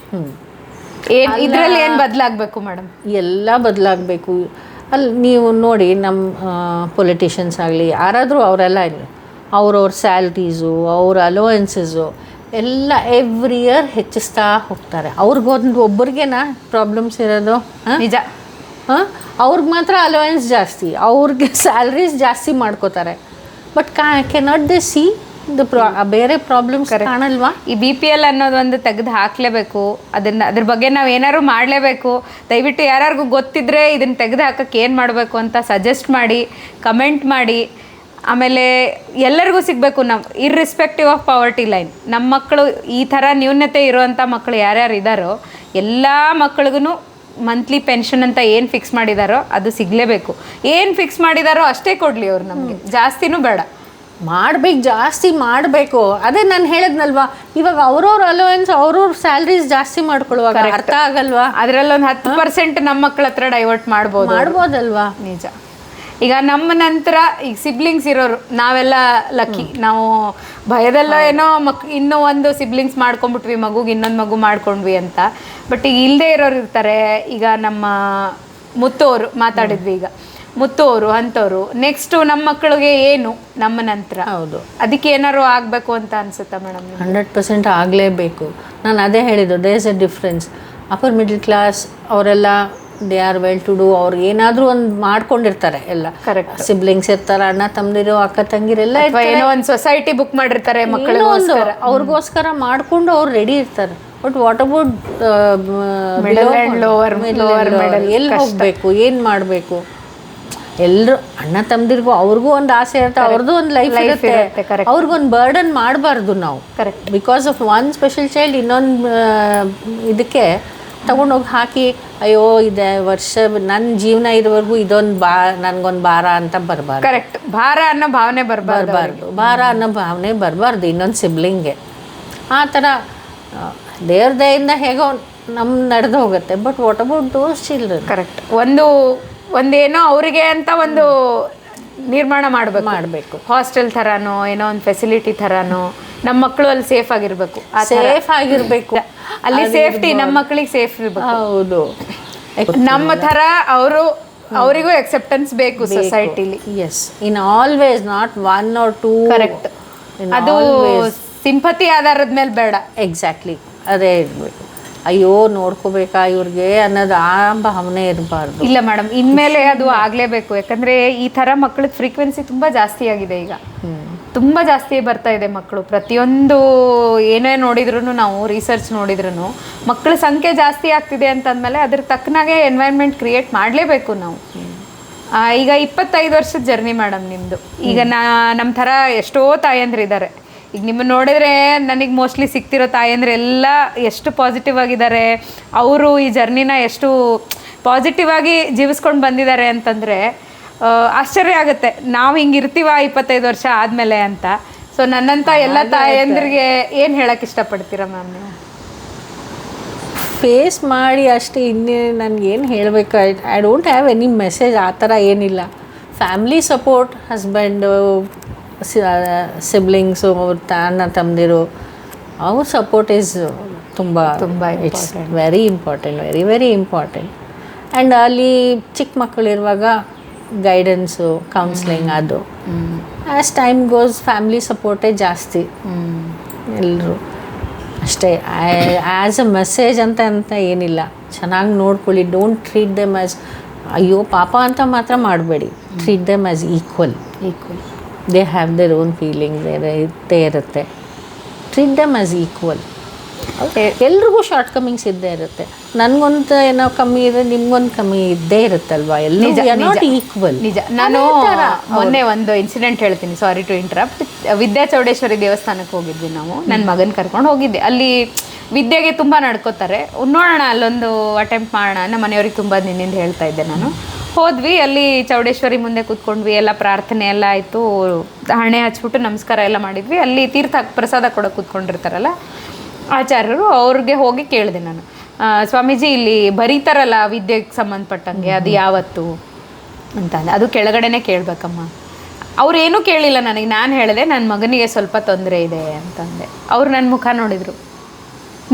ಇದರಲ್ಲಿ ಏನು ಬದಲಾಗಬೇಕು ಮೇಡಮ್? ಎಲ್ಲ ಬದಲಾಗಬೇಕು. ಅಲ್ಲಿ ನೀವು ನೋಡಿ, ನಮ್ಮ ಪೊಲಿಟಿಷಿಯನ್ಸ್ ಆಗಲಿ ಯಾರಾದರೂ, ಅವರೆಲ್ಲ ಇಲ್ಲ, ಅವ್ರವ್ರ ಸ್ಯಾಲ್ರೀಸು, ಅವ್ರ ಅಲೋವೆನ್ಸಸ್ಸು ಎಲ್ಲ ಎವ್ರಿ ಇಯರ್ ಹೆಚ್ಚಿಸ್ತಾ ಹೋಗ್ತಾರೆ. ಒಬ್ಬರಿಗೇನಾ ಪ್ರಾಬ್ಲಮ್ಸ್ ಇರೋದು? ನಿಜ. ಅವ್ರಿಗೆ ಮಾತ್ರ ಅಲೋವೆನ್ಸ್ ಜಾಸ್ತಿ, ಅವ್ರಿಗೆ ಸ್ಯಾಲ್ರೀಸ್ ಜಾಸ್ತಿ ಮಾಡ್ಕೋತಾರೆ. But cannot they see the ಬೇರೆ ಪ್ರಾಬ್ಲಮ್ಸ್ ಕಾಣಲ್ವಾ? ಈ BPL ಅನ್ನೋದು ಒಂದು ತೆಗೆದು ಹಾಕಲೇಬೇಕು. ಅದ್ರ ಬಗ್ಗೆ ನಾವು ಏನಾದ್ರು ಮಾಡಲೇಬೇಕು. ದಯವಿಟ್ಟು ಯಾರಿಗೂ ಗೊತ್ತಿದ್ರೆ ಇದನ್ನು ತೆಗೆದು ಹಾಕೋಕ್ಕೆ ಏನು ಮಾಡಬೇಕು ಅಂತ ಸಜೆಸ್ಟ್ ಮಾಡಿ, ಕಮೆಂಟ್ ಮಾಡಿ. ಆಮೇಲೆ ಎಲ್ಲರಿಗೂ ಸಿಗಬೇಕು. ನಾವು ಇರ್ರೆಸ್ಪೆಕ್ಟಿವ್ ಆಫ್ ಪಾವರ್ಟಿ ಲೈನ್, ನಮ್ಮ ಮಕ್ಕಳು ಈ ಥರ ನ್ಯೂನತೆ ಇರುವಂಥ ಮಕ್ಕಳು ಯಾರ್ಯಾರು ಇದ್ದಾರೋ ಎಲ್ಲ ಮಕ್ಕಳಿಗೂ ಮಂತ್ಲಿ ಪೆನ್ಷನ್ ಅಂತ ಏನು ಫಿಕ್ಸ್ ಮಾಡಿದಾರೋ ಅದು ಸಿಗಲೇಬೇಕು. ಏನು ಫಿಕ್ಸ್ ಮಾಡಿದಾರೋ ಅಷ್ಟೇ ಕೊಡಲಿ ಅವ್ರು, ನಮಗೆ ಜಾಸ್ತಿನೂ ಬೇಡ. ಮಾಡಬೇಕು, ಜಾಸ್ತಿ ಮಾಡಬೇಕು. ಅದೇ ನಾನು ಹೇಳಿದ್ನಲ್ವಾ, ಇವಾಗ ಅವ್ರವ್ರ ಅಲೋವೆನ್ಸ್, ಅವ್ರವ್ರ ಸ್ಯಾಲ್ರೀಸ್ ಜಾಸ್ತಿ ಮಾಡ್ಕೊಳ್ಳುವಾಗ ಅರ್ಥ ಆಗಲ್ವಾ? ಅದರಲ್ಲೊಂದು 10% ನಮ್ಮ ಮಕ್ಕಳ ಹತ್ರ ಡೈವರ್ಟ್ ಮಾಡ್ಬೋದಲ್ವಾ? ನಿಜ. ಈಗ ನಮ್ಮ ನಂತರ ಈಗ ಸಿಬ್ಲಿಂಗ್ಸ್ ಇರೋರು ನಾವೆಲ್ಲ ಲಕ್ಕಿ. ನಾವು ಭಯದಲ್ಲೋ ಏನೋ ಇನ್ನೂ ಒಂದು ಸಿಬ್ಲಿಂಗ್ಸ್ ಮಾಡ್ಕೊಂಡ್ಬಿಟ್ವಿ, ಮಗುಗೆ ಇನ್ನೊಂದು ಮಗು ಮಾಡ್ಕೊಂಡ್ವಿ ಅಂತ. ಬಟ್ ಈಗ ಇಲ್ಲದೆ ಇರೋರು ಇರ್ತಾರೆ. ಈಗ ನಮ್ಮ ಮುತ್ತು ಅವರು ಮಾತಾಡಿದ್ವಿ, ಈಗ ಮುತ್ತು ಅವರು ಅಂಥವ್ರು. ನೆಕ್ಸ್ಟು ನಮ್ಮ ಮಕ್ಕಳಿಗೆ ಏನು ನಮ್ಮ ನಂತರ? ಹೌದು, ಅದಕ್ಕೆ ಏನಾದ್ರು ಆಗಬೇಕು ಅಂತ ಅನ್ಸುತ್ತಾ ಮೇಡಮ್? 100% ಆಗಲೇಬೇಕು. ನಾನು ಅದೇ ಹೇಳಿದ್ದು, there is a difference. Upper middle class ಅವರೆಲ್ಲ they are well to do. ಅವ್ರು ಏನಾದರೂ ಒಂದು ಮಾಡ್ಕೊಂಡಿರ್ತಾರೆ, ಎಲ್ಲ ಕರೆಕ್ಟ್. ಸಿಬ್ಲಿಂಗ್ಸ್ ಇರ್ತಾರೆ, ಅಣ್ಣ ತಮ್ಮದಿರು, ಅಕ್ಕ ತಂಗಿರೆಲ್ಲ ಏನೋ ಒಂದು ಸೊಸೈಟಿ ಬುಕ್ ಮಾಡಿರ್ತಾರೆ ಮಕ್ಕಳು, ಅವ್ರಿಗೋಸ್ಕರ ಮಾಡಿಕೊಂಡು ಅವ್ರು ರೆಡಿ ಇರ್ತಾರೆ. ಬಟ್ ವಾಟ್ ಅಬೌಟ್ ಎಲ್ಲಿ ಹೋಗಬೇಕು, ಏನು ಮಾಡಬೇಕು? ಎಲ್ಲರೂ ಅಣ್ಣ ತಮ್ಮದಿರ್ಗೂ ಅವ್ರಿಗೂ ಒಂದು ಆಸೆ ಇರುತ್ತೆ, ಅವ್ರದ್ದು ಒಂದು ಲೈಫ್ ಇರುತ್ತೆ. ಅವ್ರಿಗೊಂದು ಬರ್ಡನ್ ಮಾಡಬಾರ್ದು ನಾವು. Correct. Because of one special child ಇನ್ನೊಂದು ಇದಕ್ಕೆ ತೊಗೊಂಡೋಗಿ ಹಾಕಿ ಅಯ್ಯೋ ಇದೆ ವರ್ಷ ನನ್ನ ಜೀವನ ಇರೋವರೆಗೂ ನನಗೊಂದು ಭಾರ ಅಂತ ಬರಬಾರ್ದು. ಕರೆಕ್ಟ್, ಭಾರ ಅನ್ನೋ ಭಾವನೆ ಬರಬಾರ್ದು. ಭಾರ ಅನ್ನೋ ಭಾವನೆ ಬರಬಾರ್ದು ಇನ್ನೊಂದು ಸಿಬ್ಲಿಂಗ್ಗೆ. ಆ ಥರ ದೇವ್ರ ದಯಿಂದ ಹೇಗೋ ನಡೆದು ಹೋಗುತ್ತೆ. But what about those children? Correct, ಒಂದೇನೋ ಅವರಿಗೆ ಅಂತ ಒಂದು ನಿರ್ಮಾಣ ಮಾಡಬೇಕು. ಹಾಸ್ಟೆಲ್ ಥರನೋ ಏನೋ ಒಂದು ಫೆಸಿಲಿಟಿ ಥರನೋ ನಮ್ಮ ಮಕ್ಕಳು ಅಲ್ಲಿ ಸೇಫ್ ಆಗಿರಬೇಕು. ಅಲ್ಲಿ ಸೇಫ್ಟಿ, ನಮ್ಮ ಮಕ್ಕಳಿಗೆ ಸೇಫ್ ಇರಬೇಕು. ಹೌದು, ನಮ್ಮ ಥರ ಅವರಿಗೂ ಎಕ್ಸೆಪ್ಟೆನ್ಸ್ ಬೇಕು ಸೊಸೈಟಿಲಿ. Yes, in always, not 1 or 2. Correct, ಅದು ಸಿಂಪತಿ ಆಧಾರದ ಮೇಲೆ ಬೇಡ. ಎಕ್ಸಾಕ್ಟ್ಲಿ, ಅದೇ ಇರಬೇಕು. ಅಯ್ಯೋ ನೋಡ್ಕೋಬೇಕಾ ಇವ್ರಿಗೆ ಅನ್ನೋದು ಆ ಭಾವನೆ ಇರಬಾರ್ದು. ಇಲ್ಲ ಮೇಡಮ್, ಇನ್ಮೇಲೆ ಅದು ಆಗಲೇಬೇಕು. ಯಾಕಂದರೆ ಈ ಥರ ಮಕ್ಕಳಿಗೆ ಫ್ರೀಕ್ವೆನ್ಸಿ ತುಂಬ ಜಾಸ್ತಿ ಆಗಿದೆ ಈಗ. ತುಂಬ ಜಾಸ್ತಿ ಬರ್ತಾ ಇದೆ ಮಕ್ಕಳು. ಪ್ರತಿಯೊಂದು ಏನೇ ನೋಡಿದ್ರು, ನಾವು ರಿಸರ್ಚ್ ನೋಡಿದ್ರು ಮಕ್ಕಳ ಸಂಖ್ಯೆ ಜಾಸ್ತಿ ಆಗ್ತಿದೆ ಅಂತಂದಮೇಲೆ ಅದ್ರ ತಕ್ಕನಾಗೆ ಎನ್ವೈರ್ಮೆಂಟ್ ಕ್ರಿಯೇಟ್ ಮಾಡಲೇಬೇಕು ನಾವು. ಈಗ 25 ವರ್ಷದ ಜರ್ನಿ ಮೇಡಮ್ ನಿಮ್ಮದು. ಈಗ ನಮ್ಮ ಥರ ಎಷ್ಟೋ ತಾಯಂದ್ರಿದ್ದಾರೆ. ಈಗ ನಿಮ್ಮನ್ನು ನೋಡಿದ್ರೆ ನನಗೆ ಮೋಸ್ಟ್ಲಿ ಸಿಗ್ತಿರೋ ತಾಯಂದ್ರೆ ಎಲ್ಲ ಎಷ್ಟು ಪಾಸಿಟಿವ್ ಆಗಿದ್ದಾರೆ, ಅವರು ಈ ಜರ್ನಿನ ಎಷ್ಟು ಪಾಸಿಟಿವ್ ಆಗಿ ಜೀವಿಸ್ಕೊಂಡು ಬಂದಿದ್ದಾರೆ ಅಂತಂದರೆ ಆಶ್ಚರ್ಯ ಆಗುತ್ತೆ. ನಾವು ಹಿಂಗೆ ಇರ್ತೀವ 25 ವರ್ಷ ಆದಮೇಲೆ ಅಂತ. ಸೊ ನನ್ನಂಥ ಎಲ್ಲ ತಾಯಂದ್ರಿಗೆ ಏನು ಹೇಳಕ್ಕೆ ಇಷ್ಟಪಡ್ತೀರಾ ಮ್ಯಾಮ್ ನೀವು? ಫೇಸ್ ಮಾಡಿ ಅಷ್ಟೇ, ಇನ್ನೇನು ನನಗೇನು ಹೇಳಬೇಕು. I don't have any message ಆ ಥರ ಏನಿಲ್ಲ. ಫ್ಯಾಮ್ಲಿ ಸಪೋರ್ಟ್, ಹಸ್ಬೆಂಡು, ಸಿಬ್ಲಿಂಗ್ಸು, ಅಣ್ಣ ತಮ್ಮದಿರು, ಅವ್ರ ಸಪೋರ್ಟ್ ಈಸ್ ತುಂಬ it's very important, very very important. And ಅಲ್ಲಿ ಚಿಕ್ಕ ಮಕ್ಕಳಿರುವಾಗ ಗೈಡೆನ್ಸು, ಕೌನ್ಸ್ಲಿಂಗ್, ಅದು ಆ್ಯಸ್ ಟೈಮ್ ಗೋಸ್ ಫ್ಯಾಮ್ಲಿ ಸಪೋರ್ಟೇ ಜಾಸ್ತಿ ಎಲ್ಲರೂ ಅಷ್ಟೇ. ಆ್ಯಸ್ ಅ ಮೆಸೇಜ್ ಅಂತ ಏನಿಲ್ಲ. ಚೆನ್ನಾಗಿ ನೋಡ್ಕೊಳ್ಳಿ. ಡೋಂಟ್ ಟ್ರೀಟ್ ದೆಮ್ ಆ್ಯಸ್ ಅಯ್ಯೋ ಪಾಪ ಅಂತ ಮಾತ್ರ ಮಾಡಬೇಡಿ. Treat them as equal. They have their own feeling ಇದ್ದೇ ಇರುತ್ತೆ. Treat them as equal. ಎಲ್ರಿಗೂ ಶಾರ್ಟ್ ಕಮಿಂಗ್ಸ್ ಇದ್ದೇ ಇರುತ್ತೆ. ನನಗೊಂದು ಏನೋ ಕಮ್ಮಿ ಇದೆ, ನಿಮ್ಗೊಂದು ಕಮ್ಮಿ ಇದ್ದೇ ಇರುತ್ತಲ್ವಾ. Not equal. ನಿಜ. ನಾನು ಮೊನ್ನೆ ಒಂದು ಇನ್ಸಿಡೆಂಟ್ ಹೇಳ್ತೀನಿ, ಸಾರಿ ಟು ಇಂಟರಪ್ಟ್. ವಿದ್ಯಾಚೌಡೇಶ್ವರಿ ದೇವಸ್ಥಾನಕ್ಕೆ ಹೋಗಿದ್ವಿ ನಾವು. ನನ್ನ ಮಗನ ಕರ್ಕೊಂಡು ಹೋಗಿದ್ದೆ. ಅಲ್ಲಿ ವಿದ್ಯೆಗೆ ತುಂಬ ನಡ್ಕೋತಾರೆ. ನೋಡೋಣ ಅಲ್ಲೊಂದು ಅಟೆಂಪ್ಟ್ ಮಾಡೋಣ. ನಮ್ಮ ಮನೆಯವ್ರಿಗೆ ತುಂಬ ನಿನ್ನಿಂದ ಹೇಳ್ತಾ ಇದ್ದೆ ನಾನು. ಹೋದ್ವಿ, ಅಲ್ಲಿ ಚೌಡೇಶ್ವರಿ ಮುಂದೆ ಕೂತ್ಕೊಂಡ್ವಿ. ಎಲ್ಲ ಪ್ರಾರ್ಥನೆ ಎಲ್ಲ ಆಯಿತು. ಹಣೆ ಹಚ್ಬಿಟ್ಟು ನಮಸ್ಕಾರ ಎಲ್ಲ ಮಾಡಿದ್ವಿ. ಅಲ್ಲಿ ತೀರ್ಥ ಪ್ರಸಾದ ಕೊಡೋಕೆ ಕೂತ್ಕೊಂಡಿರ್ತಾರಲ್ಲ ಆಚಾರ್ಯರು, ಅವ್ರಿಗೆ ಹೋಗಿ ಕೇಳಿದೆ ನಾನು, ಸ್ವಾಮೀಜಿ ಇಲ್ಲಿ ಬರೀತಾರಲ್ಲ ವಿದ್ಯೆಗೆ ಸಂಬಂಧಪಟ್ಟಂಗೆ, ಅದು ಯಾವತ್ತು ಅಂತ. ಅದು ಕೆಳಗಡೆನೇ ಕೇಳಬೇಕಮ್ಮ. ಅವ್ರೇನೂ ಕೇಳಿಲ್ಲ ನನಗೆ. ನಾನು ಹೇಳಿದೆ ನನ್ನ ಮಗನಿಗೆ ಸ್ವಲ್ಪ ತೊಂದರೆ ಇದೆ ಅಂತಂದೆ. ಅವ್ರು ನನ್ನ ಮುಖ ನೋಡಿದರು.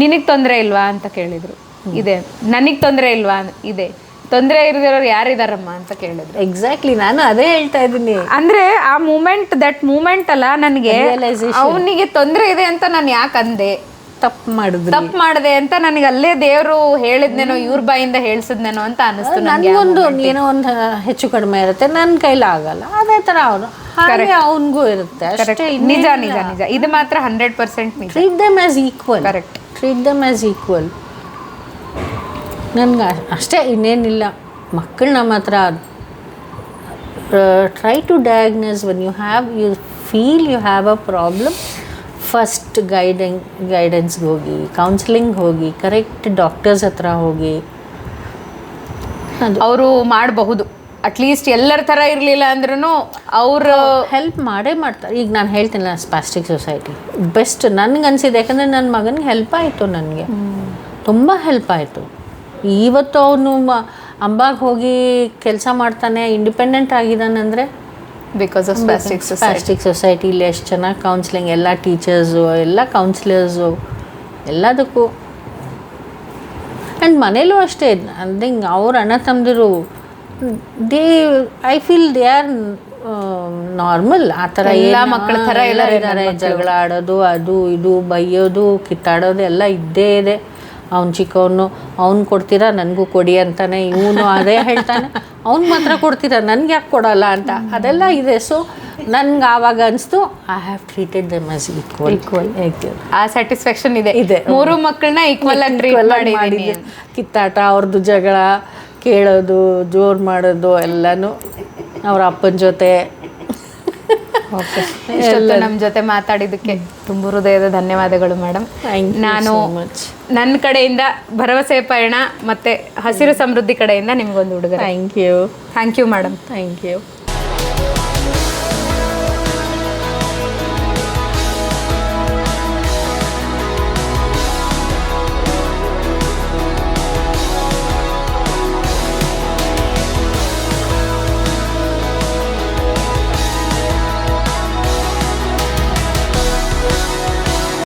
ನಿನಗೆ ತೊಂದರೆ ಇಲ್ವಾ ಅಂತ ಕೇಳಿದರು. ಇದೆ. ನನಗೆ ತೊಂದರೆ ಇಲ್ವಾ? ಇದೆ. ತೊಂದರೆ ಇರೋರು ಯಾರಿದಾರಮ್ಮ ಅಂತ ಕೇಳಿದ್ರು. ಎಕ್ಸಾಕ್ಟ್ಲಿ, ನಾನು ಅದೇ ಹೇಳ್ತಾ ಇದ್ದೀನಿ. ಅಂದರೆ ಆ ದಟ್ ಮೂಮೆಂಟ್ ಅಲ್ಲ ನನಗೆ, ಅವನಿಗೆ ತೊಂದರೆ ಇದೆ ಅಂತ ನಾನು ಯಾಕೆ ಅಂದೆ, ತಪ್ಪು ಮಾಡಿದೆ ಅಂತ ನನಗೆ ಅಲ್ಲೇ ದೇವರು ಹೇಳಿದ್ನೇನೋ, ಇವ್ರ ಬಾಯಿಂದ ಹೇಳ್ಸಿದ್ನೇನೋ ಅಂತ ಅನಿಸ್ತು. ನನಗೊಂದು ಏನೋ ಒಂದು ಹೆಚ್ಚು ಕಡಿಮೆ ಇರುತ್ತೆ, ನನ್ನ ಕೈಲಿ ಆಗಲ್ಲ. ಅದೇ ಥರ ಅವನು ಅವನಿಗೂ ಇರುತ್ತೆ ಅಷ್ಟೇ. ನಿಜ ನಿಜ ನಿಜ, ಇದು ಮಾತ್ರ 100% ನಿಜ. Treat them as equal. Correct, treat them as equal. ನನಗೆ ಅಷ್ಟೇ, ಇನ್ನೇನಿಲ್ಲ. ಮಕ್ಕಳನ್ನ ಮಾತ್ರ try to diagnose when you feel you have a problem. First ಗೈಡೆನ್ಸ್ಗೆ ಹೋಗಿ, ಕೌನ್ಸಿಲಿಂಗ್ ಹೋಗಿ, ಕರೆಕ್ಟ್ ಡಾಕ್ಟರ್ಸ್ ಹತ್ರ ಹೋಗಿ. ಅವರು ಮಾಡಬಹುದು. ಅಟ್ಲೀಸ್ಟ್ ಎಲ್ಲರ ಥರ ಇರಲಿಲ್ಲ ಅಂದ್ರೂ ಅವರು ಹೆಲ್ಪ್ ಮಾಡೇ ಮಾಡ್ತಾರೆ. ಈಗ ನಾನು ಹೇಳ್ತೀನಲ್ಲ, ಸ್ಪಾಸ್ಟಿಕ್ ಸೊಸೈಟಿ ಬೆಸ್ಟ್ ನನಗೆ ಅನಿಸಿದೆ. ಯಾಕಂದರೆ ನನ್ನ ಮಗನಿಗೆ ಹೆಲ್ಪ್ ಆಯಿತು, ನನಗೆ ತುಂಬ ಹೆಲ್ಪ್ ಆಯಿತು. ಇವತ್ತು ಅವನು ಅಂಬಾಗ ಹೋಗಿ ಕೆಲಸ ಮಾಡ್ತಾನೆ, ಇಂಡಿಪೆಂಡೆಂಟ್ ಆಗಿದ್ದಾನಂದರೆ ಬಿಕಾಸ್ ಆಫ್ ಸ್ಪಾಸ್ಟಿಕ್ ಸೊಸೈಟಿಲಿ ಎಷ್ಟು ಚೆನ್ನಾಗಿ ಕೌನ್ಸಿಲಿಂಗ್, ಎಲ್ಲ ಟೀಚರ್ಸು, ಎಲ್ಲ ಕೌನ್ಸಿಲರ್ಸು, ಎಲ್ಲದಕ್ಕೂ. ಆ್ಯಂಡ್ ಮನೇಲೂ ಅಷ್ಟೇ. ಅಂದಿಂಗ್ ಅವ್ರ ಅಣ್ಣ ತಮ್ಮದಿರು I feel they are normal. ಆ ಥರ ಎಲ್ಲ ಮಕ್ಕಳ ಥರ ಎಲ್ಲ ಇದ್ದಾರೆ. ಜಗಳ ಆಡೋದು, ಅದು ಇದು ಬೈಯೋದು, ಕಿತ್ತಾಡೋದು ಎಲ್ಲ ಇದ್ದೇ ಇದೆ. ಅವ್ನು ಚಿಕ್ಕವನು, ಅವ್ನು ಕೊಡ್ತೀರಾ ನನಗೂ ಕೊಡಿ ಅಂತಾನೆ, ಇವನು ಅದೇ ಹೇಳ್ತಾನೆ, ಅವ್ನು ಮಾತ್ರ ಕೊಡ್ತೀರಾ ನನಗೆ ಯಾಕೆ ಕೊಡಲ್ಲ ಅಂತ, ಅದೆಲ್ಲ ಇದೆ. ಸೊ ನನ್ಗೆ ಆವಾಗ ಅನಿಸ್ತು, I have treated them as equal. ಆ ಸ್ಯಾಟಿಸ್ಫ್ಯಾಕ್ಷನ್ ಇದೆ. ಮೂರು ಮಕ್ಕಳನ್ನ ಈಕ್ವಲ್ ಆಗಿ ಟ್ರೀಟ್ ಮಾಡಿ. ಕಿತ್ತಾಟ, ಅವ್ರದ್ದು ಜಗಳ ಕೇಳೋದು, ಜೋರು ಮಾಡೋದು ಎಲ್ಲನೂ ಅವ್ರ ಅಪ್ಪನ ಜೊತೆ. ಓಕೆ, ಇಷ್ಟೊತ್ತು ನಮ್ಮ ಜೊತೆ ಮಾತಾಡಿದ್ದಕ್ಕೆ ತುಂಬ ಹೃದಯದ ಧನ್ಯವಾದಗಳು ಮೇಡಮ್. ನಾನು ನನ್ನ ಕಡೆಯಿಂದ ಭರವಸೆ ಪಯಣ ಮತ್ತು ಹಸಿರು ಸಮೃದ್ಧಿ ಕಡೆಯಿಂದ ನಿಮಗೊಂದು ಉಡುಗೊರೆ. Thank you thank you madam. Thank you.